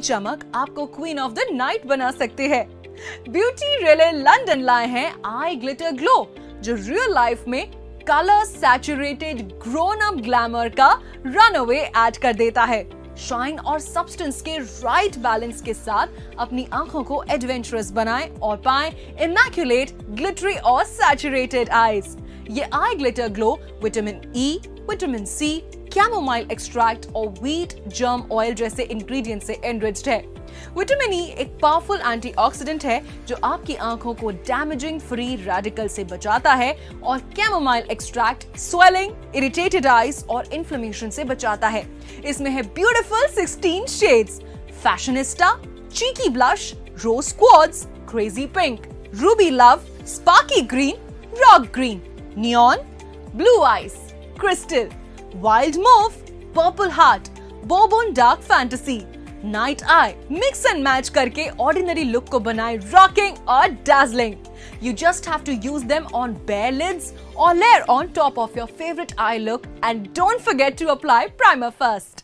चमक आपको queen of the night बना सकती है। ब्यूटी रिले लंदन लाए हैं आई ग्लिटर ग्लो, जो रियल लाइफ में colour saturated grown up glamour का रनवे ऐड कर देता है। शाइन और सब्सटेंस के राइट बैलेंस के साथ अपनी आंखों को एडवेंचरस बनाएं और पाएं इमैक्युलेट, ग्लिटरी और सैचुरेटेड आईज। ये eye glitter glow vitamin E, vitamin C, chamomile extract और व्हीट जर्म ऑयल जैसे इंग्रेडिएंट से एनरिच्ड है। विटामिन ई एक पावरफुल एंटीऑक्सीडेंट है जो आपकी आंखों को डैमेजिंग फ्री रेडिकल से बचाता है, और chamomile extract swelling, irritated eyes और इन्फ्लेमेशन से बचाता है। इसमें है beautiful 16 shades: fashionista, cheeky blush, rose quartz, crazy pink, ruby love, sparky green, rock green, neon, blue ice, crystal, wild move, purple heart, bonbon dark fantasy, night eye. Mix and match करके ordinary look को बनाए rocking और dazzling. You just have to use them on bare lids or layer on top of your favorite eye look, and don't forget to apply primer first.